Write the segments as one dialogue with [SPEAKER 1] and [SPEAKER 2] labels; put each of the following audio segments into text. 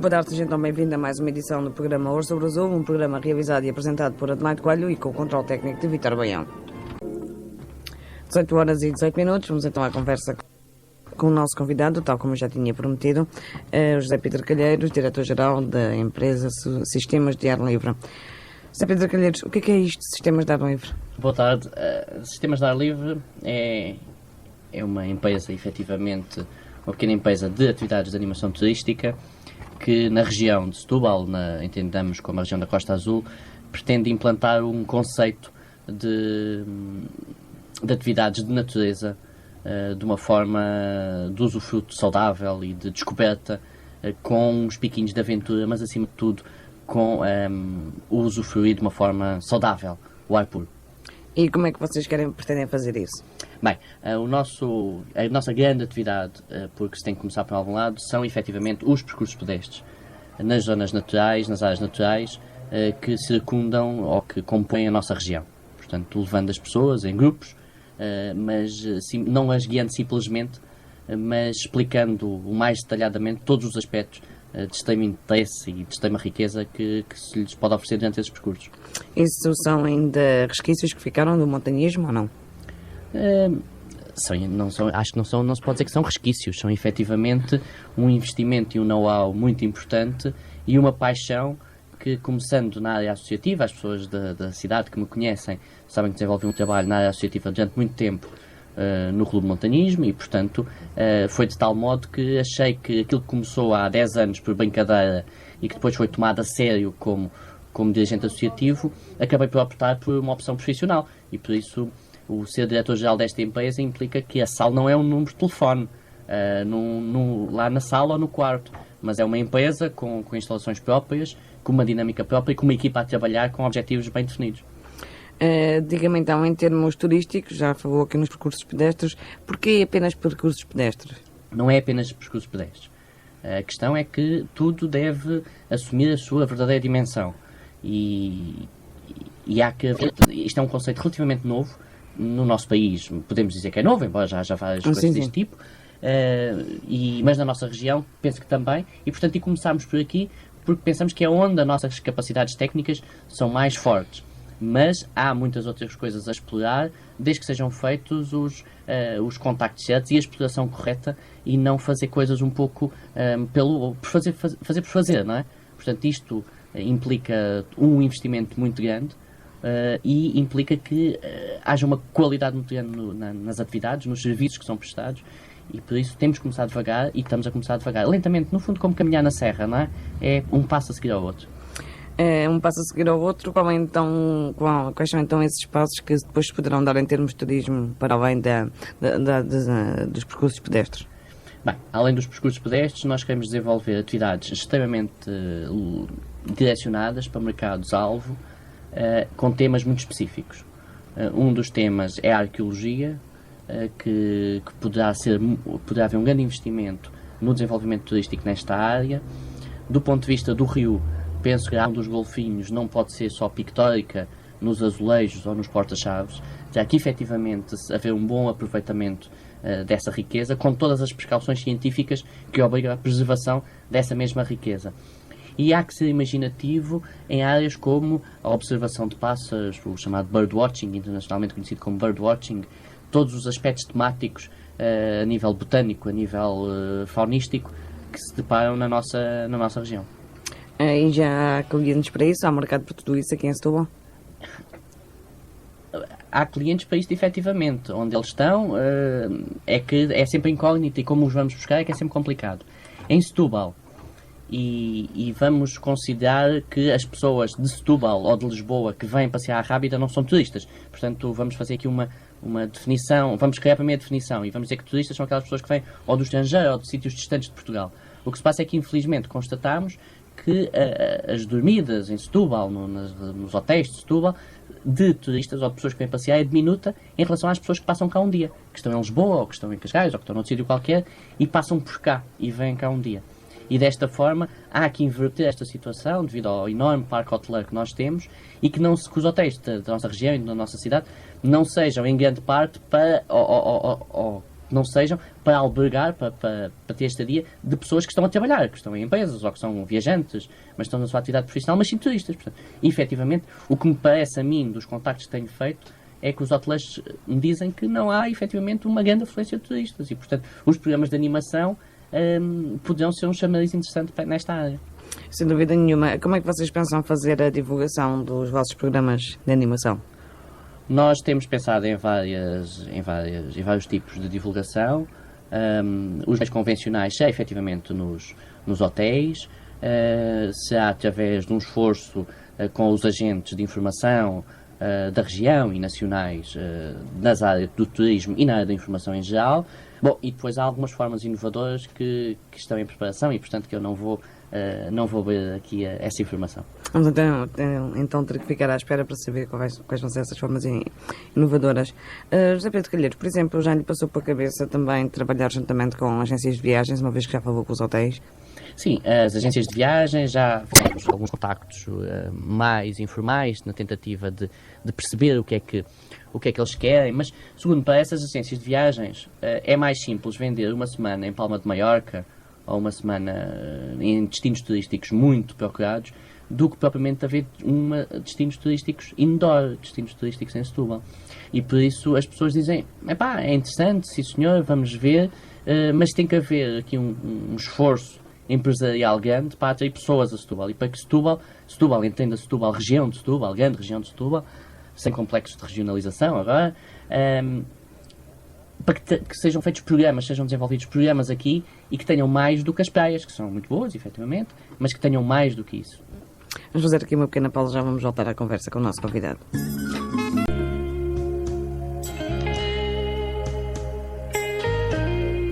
[SPEAKER 1] Boa tarde, gente. Bem-vindo a mais uma edição do programa Ouro sobre Azul, um programa realizado e apresentado por Adelaide Coelho e com o controle técnico de Vítor Baião. 18 horas e 18 minutos, vamos então à conversa com o nosso convidado, tal como eu já tinha prometido, o José Pedro Calheiros, diretor-geral da empresa Sistemas de Ar Livre. José Pedro Calheiros, o que é isto de Sistemas de Ar Livre?
[SPEAKER 2] Boa tarde. Sistemas de Ar Livre é uma empresa, efetivamente, uma pequena empresa de atividades de animação turística que na região de Setúbal, entendamos como a região da Costa Azul, pretende implantar um conceito de atividades de natureza de uma forma de usufruto saudável e de descoberta, com uns piquinhos de aventura, mas acima de tudo com o usufruir de uma forma saudável, o ar puro.
[SPEAKER 1] E como é que vocês pretendem fazer isso?
[SPEAKER 2] Bem, a nossa grande atividade, porque se tem que começar por algum lado, são efetivamente os percursos pedestres nas zonas naturais, nas áreas naturais que circundam ou que compõem a nossa região. Portanto, levando as pessoas em grupos, mas não as guiando simplesmente, mas explicando o mais detalhadamente todos os aspectos de extremo interesse e de extrema riqueza que se lhes pode oferecer durante esses percursos.
[SPEAKER 1] Isso são ainda resquícios que ficaram do montanhismo ou não?
[SPEAKER 2] Acho que não se pode dizer que são resquícios, são efetivamente um investimento e um know-how muito importante e uma paixão que, começando na área associativa, as pessoas da cidade que me conhecem sabem que desenvolvi um trabalho na área associativa durante muito tempo no Clube de Montanhismo e, portanto, foi de tal modo que achei que aquilo que começou há 10 anos por brincadeira e que depois foi tomado a sério como dirigente associativo, acabei por optar por uma opção profissional e, por isso, o ser diretor-geral desta empresa implica que a sala não é um número de telefone lá na sala ou no quarto, mas é uma empresa com instalações próprias, com uma dinâmica própria e com uma equipa a trabalhar com objetivos bem definidos.
[SPEAKER 1] Diga-me então, em termos turísticos, já falou aqui nos percursos pedestres, porquê apenas percursos pedestres?
[SPEAKER 2] Não é apenas percursos pedestres. A questão é que tudo deve assumir a sua verdadeira dimensão. E há que haver... Isto é um conceito relativamente novo no nosso país. Podemos dizer que é novo, embora já várias coisas deste tipo. Mas na nossa região, penso que também. E, portanto, começámos por aqui porque pensamos que é onde as nossas capacidades técnicas são mais fortes. Mas há muitas outras coisas a explorar, desde que sejam feitos os contactos certos e a exploração correta e não fazer coisas um pouco por fazer, não é? Portanto, isto implica um investimento muito grande e implica que haja uma qualidade muito grande nas atividades, nos serviços que são prestados e por isso temos que começar devagar e estamos a começar devagar. Lentamente, no fundo, como caminhar na serra, não é? É um passo a seguir ao outro.
[SPEAKER 1] Um passo a seguir ao outro, quais são então esses passos que depois se poderão dar em termos de turismo para além dos percursos pedestres?
[SPEAKER 2] Bem, além dos percursos pedestres, nós queremos desenvolver atividades extremamente direcionadas para mercados-alvo com temas muito específicos. Um dos temas é a arqueologia, que poderá haver um grande investimento no desenvolvimento turístico nesta área. Do ponto de vista do rio, penso que a área dos golfinhos não pode ser só pictórica nos azulejos ou nos porta-chaves, já que efetivamente haver um bom aproveitamento dessa riqueza, com todas as precauções científicas que obrigam a preservação dessa mesma riqueza. E há que ser imaginativo em áreas como a observação de pássaros, o chamado birdwatching, internacionalmente conhecido como birdwatching, todos os aspectos temáticos a nível botânico, a nível faunístico, que se deparam na nossa região.
[SPEAKER 1] E já há clientes para isso? Há mercado para tudo isso aqui em Setúbal?
[SPEAKER 2] Há clientes para isto, efetivamente. Onde eles estão é que é sempre incógnito e como os vamos buscar é que é sempre complicado. Em Setúbal, e vamos considerar que as pessoas de Setúbal ou de Lisboa que vêm passear à Rábida não são turistas. Portanto, vamos fazer aqui uma definição, vamos criar a primeira definição e vamos dizer que turistas são aquelas pessoas que vêm ou do estrangeiro ou de sítios distantes de Portugal. O que se passa é que, infelizmente, constatamos que as dormidas em Setúbal, nos hotéis de Setúbal, de turistas ou de pessoas que vêm passear é diminuta em relação às pessoas que passam cá um dia, que estão em Lisboa, ou que estão em Cascais, ou que estão noutro sítio qualquer, e passam por cá e vêm cá um dia. E desta forma há que inverter esta situação devido ao enorme parque hoteleiro que nós temos e que os hotéis da nossa região e da nossa cidade não sejam em grande parte para que não sejam para albergar, para ter estadia de pessoas que estão a trabalhar, que estão em empresas ou que são viajantes, mas estão na sua atividade profissional, mas sim turistas. Portanto, efetivamente, o que me parece a mim, dos contactos que tenho feito, é que os hoteleiros me dizem que não há, efetivamente, uma grande afluência de turistas. E, portanto, os programas de animação poderão ser um chamariz interessante nesta área.
[SPEAKER 1] Sem dúvida nenhuma. Como é que vocês pensam fazer a divulgação dos vossos programas de animação?
[SPEAKER 2] Nós temos pensado em vários tipos de divulgação. Os mais convencionais são, efetivamente, nos hotéis. Será através de um esforço com os agentes de informação da região e nacionais nas áreas do turismo e na área da informação em geral. Bom, e depois há algumas formas inovadoras que estão em preparação e, portanto, que eu não vou ver aqui essa informação.
[SPEAKER 1] Vamos então ter que ficar à espera para saber quais vão ser essas formas inovadoras. José Pedro Calheiros, por exemplo, já lhe passou pela cabeça também trabalhar juntamente com agências de viagens, uma vez que já falou com os hotéis?
[SPEAKER 2] Sim, as agências de viagens já fizemos alguns contactos mais informais na tentativa de perceber o que é que eles querem, mas segundo para essas agências de viagens é mais simples vender uma semana em Palma de Maiorca ou uma semana em destinos turísticos muito procurados do que propriamente haver destinos turísticos indoor, destinos turísticos em Setúbal. E por isso as pessoas dizem, é interessante, sim senhor, vamos ver, mas tem que haver aqui um esforço empresarial grande para atrair pessoas a Setúbal e para que Setúbal entenda Setúbal, região de Setúbal, grande região de Setúbal, sem complexos de regionalização agora, para que sejam feitos programas, sejam desenvolvidos programas aqui e que tenham mais do que as praias, que são muito boas, efetivamente, mas que tenham mais do que isso.
[SPEAKER 1] Vamos fazer aqui uma pequena pausa, já vamos voltar à conversa com o nosso convidado.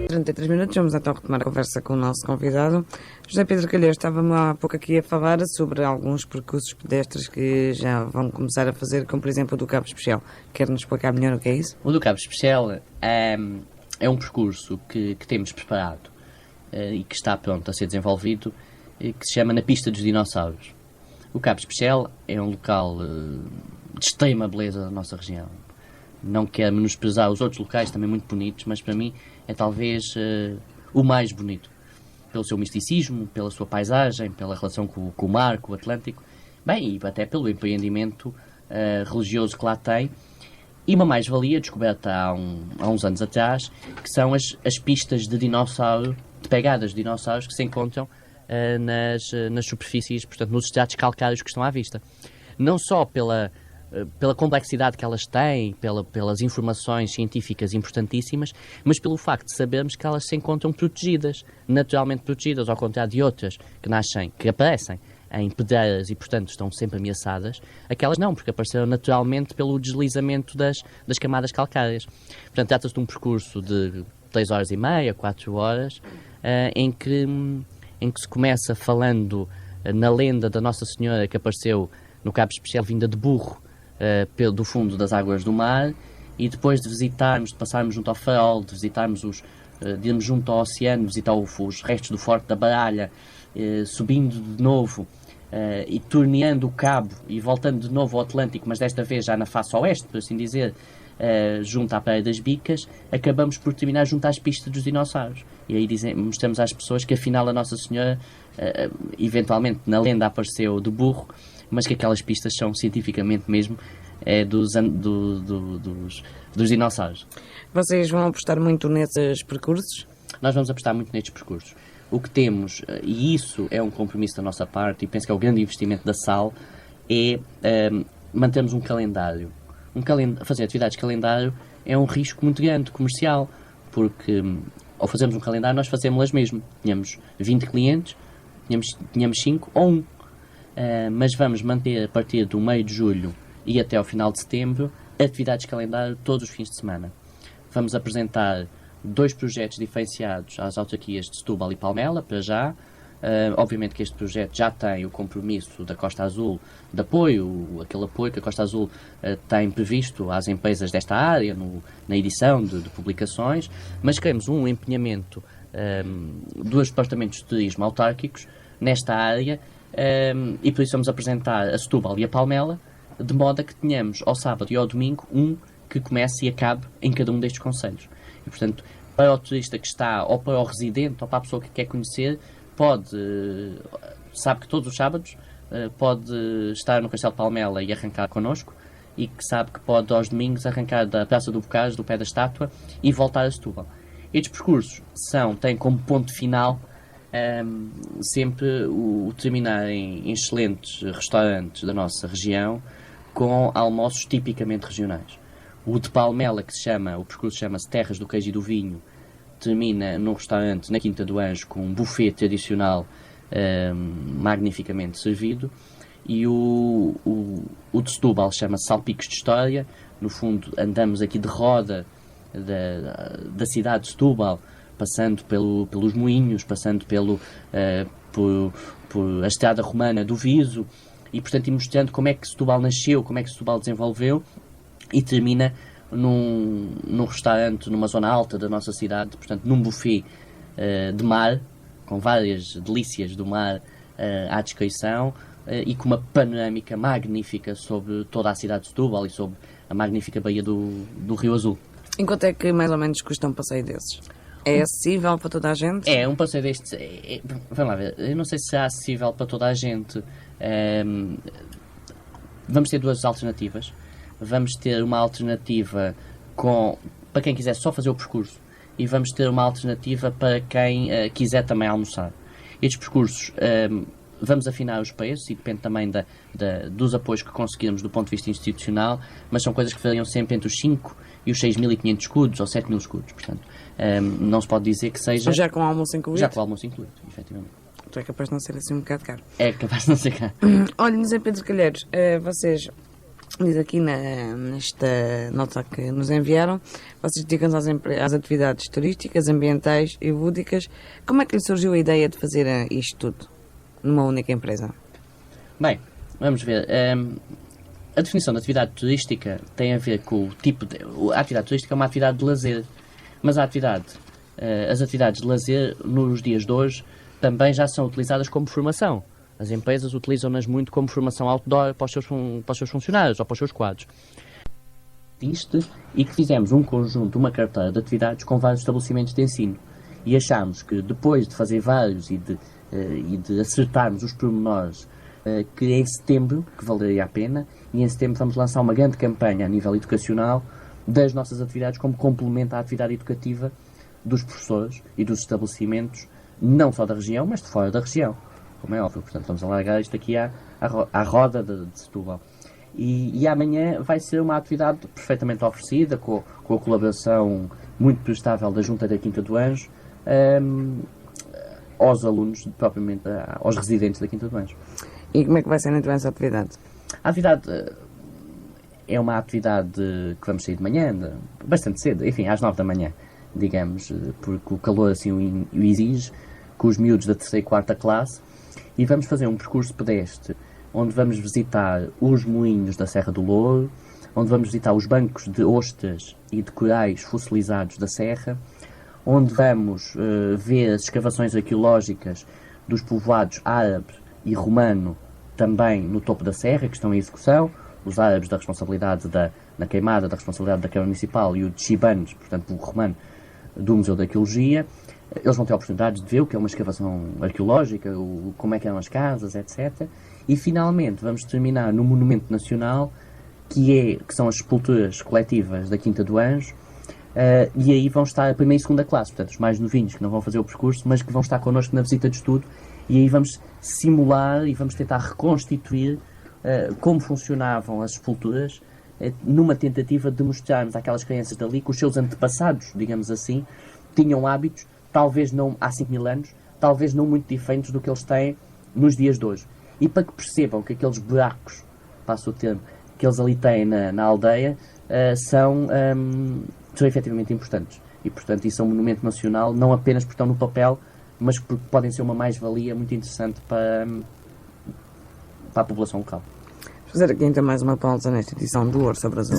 [SPEAKER 1] 33 minutos, vamos então retomar a conversa com o nosso convidado. José Pedro Calheiros, estava-me há pouco aqui a falar sobre alguns percursos pedestres que já vão começar a fazer, como por exemplo o do Cabo Especial. Quer-nos explicar melhor o que é isso?
[SPEAKER 2] O do Cabo Especial é um percurso que temos preparado e que está pronto a ser desenvolvido, que se chama Na Pista dos Dinossauros. O Cabo Especial é um local de extrema beleza da nossa região. Não quero menosprezar os outros locais, também muito bonitos, mas para mim é talvez o mais bonito. Pelo seu misticismo, pela sua paisagem, pela relação com o mar, com o Atlântico, bem, e até pelo empreendimento religioso que lá tem. E uma mais-valia descoberta há uns anos atrás, que são as pistas de dinossauro, de pegadas de dinossauros que se encontram nas superfícies, portanto, nos estratos calcários que estão à vista. Não só pela complexidade que elas têm, pelas informações científicas importantíssimas, mas pelo facto de sabermos que elas se encontram protegidas, naturalmente protegidas, ao contrário de outras que aparecem em pedreiras e, portanto, estão sempre ameaçadas. Aquelas não, porque apareceram naturalmente pelo deslizamento das camadas calcárias. Portanto, trata-se de um percurso de 3 horas e meia, 4 horas, em que se começa falando na lenda da Nossa Senhora que apareceu no Cabo Especial vinda de burro, do fundo das águas do mar, e depois de passarmos junto ao farol, de irmos junto ao oceano, visitar os restos do Forte da Baralha, subindo de novo e torneando o cabo e voltando de novo ao Atlântico, mas desta vez já na face oeste, por assim dizer, junto à Praia das Bicas, acabamos por terminar junto às pistas dos dinossauros. E aí mostramos às pessoas que afinal a Nossa Senhora, eventualmente na lenda apareceu de burro, mas que aquelas pistas são cientificamente mesmo dos dinossauros.
[SPEAKER 1] Vocês vão apostar muito nesses percursos?
[SPEAKER 2] Nós vamos apostar muito nestes percursos. O que temos, e isso é um compromisso da nossa parte, e penso que é o grande investimento da SAL, é mantermos um calendário. Fazer atividades de calendário é um risco muito grande comercial, porque ao fazermos um calendário nós fazemos-las mesmo. Tínhamos 20 clientes, tínhamos 5 ou 1. Mas vamos manter a partir do meio de julho e até ao final de setembro atividades de calendário todos os fins de semana. Vamos apresentar 2 projetos diferenciados às autarquias de Setúbal e Palmela, para já. Obviamente que este projeto já tem o compromisso da Costa Azul de apoio, aquele apoio que a Costa Azul tem previsto às empresas desta área, na edição de publicações, mas queremos um empenhamento dos departamentos de turismo autárquicos nesta área, e por isso vamos apresentar a Setúbal e a Palmela, de modo a que tenhamos ao sábado e ao domingo um que comece e acabe em cada um destes concelhos. E, portanto, para o turista que está, ou para o residente, ou para a pessoa que quer conhecer, sabe que todos os sábados pode estar no Castelo de Palmela e arrancar connosco, e que sabe que pode aos domingos arrancar da Praça do Bocage, do pé da estátua, e voltar a Setúbal. Estes percursos têm como ponto final sempre o terminar em excelentes restaurantes da nossa região, com almoços tipicamente regionais. O de Palmela, o percurso chama-se Terras do Queijo e do Vinho, termina num restaurante na Quinta do Anjo com um buffet tradicional magnificamente servido, e o de Setúbal chama-se Salpicos de História. No fundo, andamos aqui de roda da cidade de Setúbal, passando pelos moinhos, passando por a estrada romana do Viso, e portanto ir mostrando como é que Setúbal nasceu, como é que Setúbal desenvolveu, e termina num restaurante numa zona alta da nossa cidade, portanto num buffet de mar, com várias delícias do mar à descrição, e com uma panorâmica magnífica sobre toda a cidade de Setúbal e sobre a magnífica baía do Rio Azul.
[SPEAKER 1] Em quanto é que mais ou menos custa um passeio desses? É acessível para toda a gente?
[SPEAKER 2] Um passeio destes... vamos lá ver, eu não sei se é acessível para toda a gente. Vamos ter duas alternativas. Vamos ter uma alternativa para quem quiser só fazer o percurso, e vamos ter uma alternativa para quem quiser também almoçar. Estes percursos, vamos afinar os preços, e depende também dos apoios que conseguirmos do ponto de vista institucional, mas são coisas que variam sempre entre os 5 e os 6.500 escudos ou 7.000 escudos. Portanto, não se pode dizer que seja...
[SPEAKER 1] Já com o almoço incluído?
[SPEAKER 2] Já com o almooço incluído, efetivamente.
[SPEAKER 1] Então é capaz de não ser assim um bocado caro.
[SPEAKER 2] É capaz de não ser caro.
[SPEAKER 1] Olha, Zé Pedro Calheiros, vocês... Diz aqui nesta nota que nos enviaram, vocês dedicam-se às atividades turísticas, ambientais e lúdicas. Como é que lhe surgiu a ideia de fazer isto tudo numa única empresa?
[SPEAKER 2] Bem, vamos ver. A definição da atividade turística tem a ver com o tipo de... A atividade turística é uma atividade de lazer, mas as atividades de lazer nos dias de hoje também já são utilizadas como formação. As empresas utilizam-nas muito como formação outdoor para os seus funcionários ou para os seus quadros. E que fizemos um conjunto, uma carteira de atividades com vários estabelecimentos de ensino. E achámos que depois de fazer vários e de acertarmos os pormenores, que em setembro, que valeria a pena, e em setembro vamos lançar uma grande campanha a nível educacional das nossas atividades como complemento à atividade educativa dos professores e dos estabelecimentos, não só da região, mas de fora da região. Como é óbvio, portanto vamos alargar isto aqui à roda de Setúbal. E amanhã vai ser uma atividade perfeitamente oferecida, com a colaboração muito prestável da Junta da Quinta do Anjo, aos alunos, propriamente aos residentes da Quinta do Anjo.
[SPEAKER 1] E como é que vai ser então essa atividade?
[SPEAKER 2] A atividade é uma atividade que vamos sair de manhã, bastante cedo, enfim, às 9 da manhã, digamos, porque o calor assim o exige, com os miúdos da 3ª e 4ª classe. E vamos fazer um percurso pedestre, onde vamos visitar os moinhos da Serra do Louro, onde vamos visitar os bancos de ostras e de corais fossilizados da Serra, onde vamos ver as escavações arqueológicas dos povoados árabe e romano, também no topo da Serra, que estão em execução, os árabes da responsabilidade na queimada, da responsabilidade da Câmara Municipal, e o de Chibanos, portanto o romano, do Museu da Arqueologia. Eles vão ter oportunidades de ver o que é uma escavação arqueológica, como é que eram as casas, etc. E finalmente vamos terminar no Monumento Nacional, que são as sepulturas coletivas da Quinta do Anjo, e aí vão estar a 1ª e 2ª classe, portanto os mais novinhos que não vão fazer o percurso, mas que vão estar connosco na visita de estudo, e aí vamos simular e vamos tentar reconstituir como funcionavam as sepulturas, numa tentativa de mostrarmos àquelas crianças dali que os seus antepassados, digamos assim, tinham hábitos, talvez não há 5.000 anos, talvez não muito diferentes do que eles têm nos dias de hoje. E para que percebam que aqueles buracos, passo o termo, que eles ali têm na aldeia, são efetivamente importantes. E, portanto, isso é um monumento nacional, não apenas porque estão no papel, mas porque podem ser uma mais-valia muito interessante para a população local.
[SPEAKER 1] Vou fazer aqui então mais uma pausa nesta edição do Ouro sobre Azul.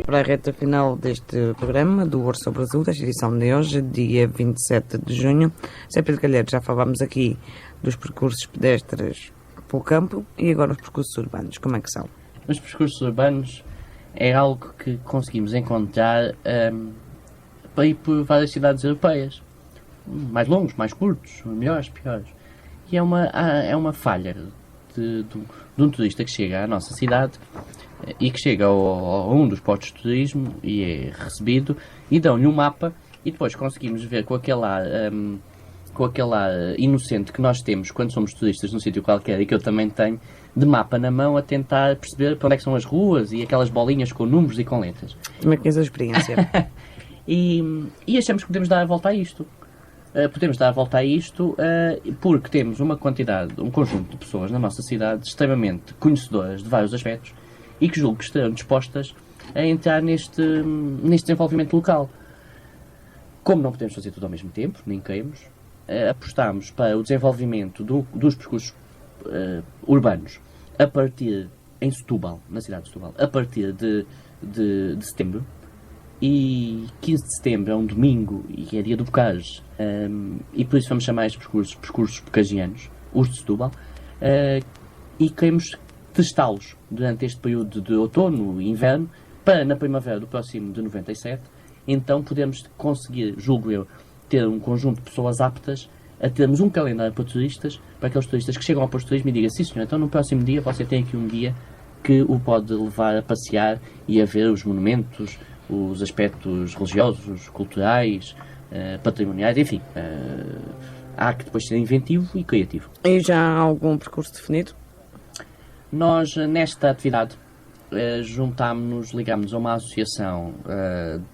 [SPEAKER 1] Para a reta final deste programa do Ouro sobre Azul, desta edição de hoje, dia 27 de junho, Zé Pedro Calheiros, já falámos aqui dos percursos pedestres pelo campo, e agora os percursos urbanos, como é que são?
[SPEAKER 2] Os percursos urbanos é algo que conseguimos encontrar para ir por várias cidades europeias. Mais longos, mais curtos, melhores, piores. E é uma falha de um turista que chega à nossa cidade e que chega a um dos postos de turismo e é recebido e dão-lhe um mapa e depois conseguimos ver com aquele ar inocente que nós temos quando somos turistas num sítio qualquer e que eu também tenho, de mapa na mão a tentar perceber para onde é que são as ruas e aquelas bolinhas com números e com letras.
[SPEAKER 1] Também conheço a experiência.
[SPEAKER 2] E achamos que podemos dar a volta a isto. Podemos dar a volta a isto porque temos um conjunto de pessoas na nossa cidade extremamente conhecedoras de vários aspectos e que julgo que estarão dispostas a entrar neste desenvolvimento local. Como não podemos fazer tudo ao mesmo tempo, nem queremos, apostamos para o desenvolvimento dos percursos urbanos a partir, em Setúbal, na cidade de Setúbal, a partir de setembro. E 15 de setembro é um domingo e é dia do Bocage, e por isso vamos chamar estes percursos bocagianos, os de Setúbal, e queremos testá-los durante este período de outono e inverno, para na primavera do próximo de 97, então podemos conseguir, julgo eu, ter um conjunto de pessoas aptas a termos um calendário para turistas, para aqueles turistas que chegam ao posto de turismo e digam: sim senhor, então no próximo dia você tem aqui um guia que o pode levar a passear e a ver os monumentos, os aspectos religiosos, culturais, patrimoniais, enfim. Há que depois ser inventivo e criativo.
[SPEAKER 1] E já há algum percurso definido?
[SPEAKER 2] Nós, nesta atividade, ligámos-nos a uma associação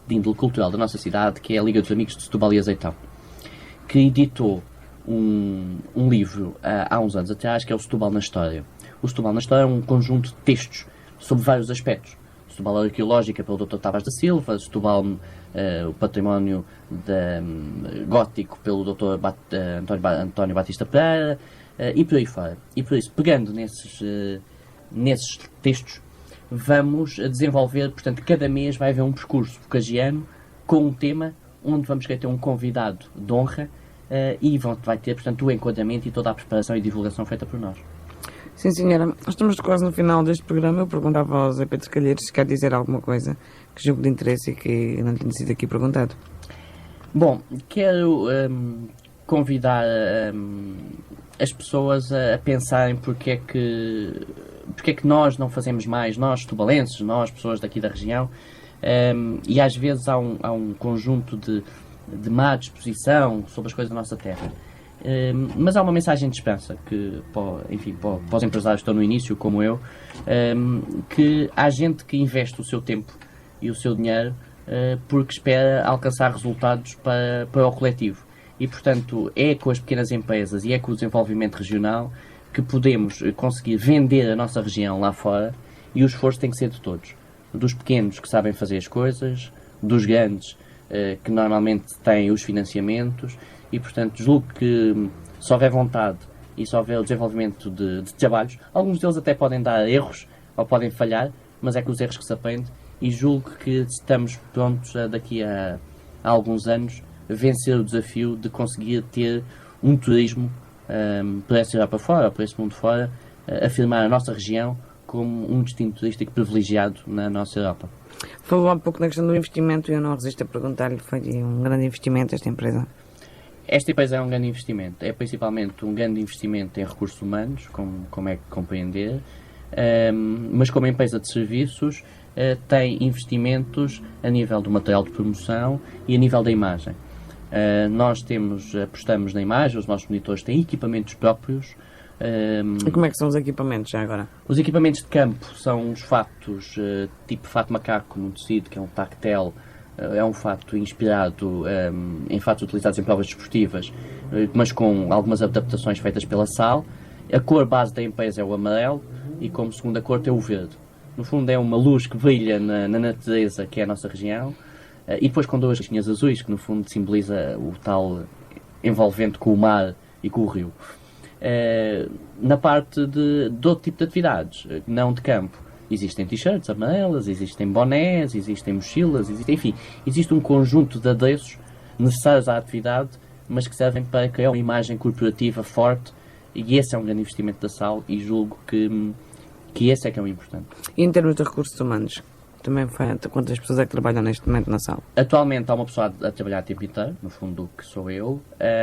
[SPEAKER 2] de índole cultural da nossa cidade, que é a Liga dos Amigos de Setúbal e Azeitão, que editou um livro há uns anos atrás, que é o Setúbal na História. O Setúbal na História é um conjunto de textos sobre vários aspectos. Setúbal Arqueológica pelo Dr. Tavares da Silva, Setúbal o Património Gótico pelo Dr. António Batista Pereira, e por aí fora. E por isso, pegando nesses textos, vamos desenvolver, portanto, cada mês vai haver um percurso bocagiano com um tema, onde vamos querer ter um convidado de honra e vai ter, portanto, o enquadramento e toda a preparação e divulgação feita por nós.
[SPEAKER 1] Sim, senhora. Nós estamos quase no final deste programa. Eu perguntava ao Zé Pedro Calheiros se quer dizer alguma coisa que julgo de interesse e que não tinha sido aqui perguntado.
[SPEAKER 2] Bom, quero convidar as pessoas a pensarem porque é que nós não fazemos mais, nós setubalenses, nós pessoas daqui da região, e às vezes há um conjunto de má disposição sobre as coisas da nossa terra. Mas há uma mensagem de esperança que, para os empresários que estão no início, como eu, que há gente que investe o seu tempo e o seu dinheiro porque espera alcançar resultados para o coletivo. E, portanto, é com as pequenas empresas e é com o desenvolvimento regional que podemos conseguir vender a nossa região lá fora, e o esforço tem que ser de todos. Dos pequenos que sabem fazer as coisas, dos grandes que normalmente têm os financiamentos. E, portanto, julgo que se houver vontade e se houver o desenvolvimento de trabalhos, alguns deles até podem dar erros ou podem falhar, mas é com os erros que se aprende, e julgo que estamos prontos daqui a alguns anos a vencer o desafio de conseguir ter um turismo para essa Europa fora, para esse mundo fora, afirmar a nossa região como um destino turístico privilegiado na nossa Europa.
[SPEAKER 1] Falou há pouco na questão do investimento e eu não resisto a perguntar-lhe: foi um grande investimento esta empresa?
[SPEAKER 2] Esta empresa é um grande investimento. É principalmente um grande investimento em recursos humanos, como é que compreender, mas como empresa de serviços tem investimentos a nível do material de promoção e a nível da imagem. Nós apostamos na imagem, os nossos monitores têm equipamentos próprios.
[SPEAKER 1] E como é que são os equipamentos já agora?
[SPEAKER 2] Os equipamentos de campo são os fatos tipo fato macaco no tecido, que é um tactel. É um fato inspirado em fatos utilizados em provas desportivas, mas com algumas adaptações feitas pela SAL. A cor base da empresa é o amarelo e como segunda cor tem o verde. No fundo é uma luz que brilha na natureza, que é a nossa região, e depois com duas linhas azuis, que no fundo simboliza o tal envolvente com o mar e com o rio. Na parte de outro tipo de atividades, não de campo, existem t-shirts amarelas, existem bonés, existem mochilas, existe um conjunto de adereços necessários à atividade, mas que servem para criar uma imagem corporativa forte, e esse é um grande investimento da SAL, e julgo que esse é que é o importante.
[SPEAKER 1] E em termos de recursos humanos, também foi, quantas pessoas é que trabalham neste momento na sala?
[SPEAKER 2] Atualmente há uma pessoa a trabalhar a tempo inteiro, no fundo, que sou eu.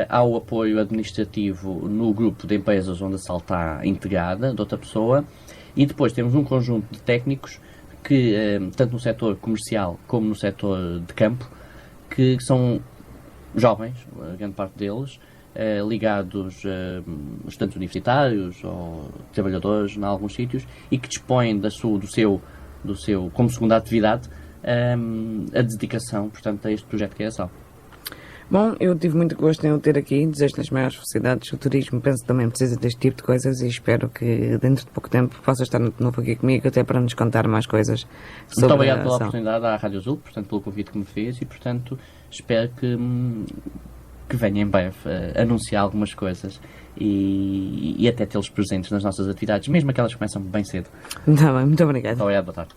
[SPEAKER 2] Há o apoio administrativo no grupo de empresas onde a sala está integrada, de outra pessoa. E depois temos um conjunto de técnicos que, tanto no setor comercial como no setor de campo, que são jovens, a grande parte deles, ligados a estudantes universitários ou trabalhadores em alguns sítios e que dispõem do seu, como segunda atividade, a dedicação, portanto, a este projeto que é a sala.
[SPEAKER 1] Bom, eu tive muito gosto em o ter aqui, desejo-lhe as maiores felicidades. O turismo, penso, também precisa deste tipo de coisas e espero que dentro de pouco tempo possa estar de novo aqui comigo, até para nos contar mais coisas sobre
[SPEAKER 2] Muito obrigado
[SPEAKER 1] a
[SPEAKER 2] pela
[SPEAKER 1] ação.
[SPEAKER 2] oportunidade à Rádio Azul, portanto, pelo convite que me fez e, portanto, espero que venha em breve anunciar algumas coisas e até tê-los presentes nas nossas atividades, mesmo aquelas que começam bem cedo.
[SPEAKER 1] Está bem, muito obrigado.
[SPEAKER 2] Muito obrigado, boa tarde.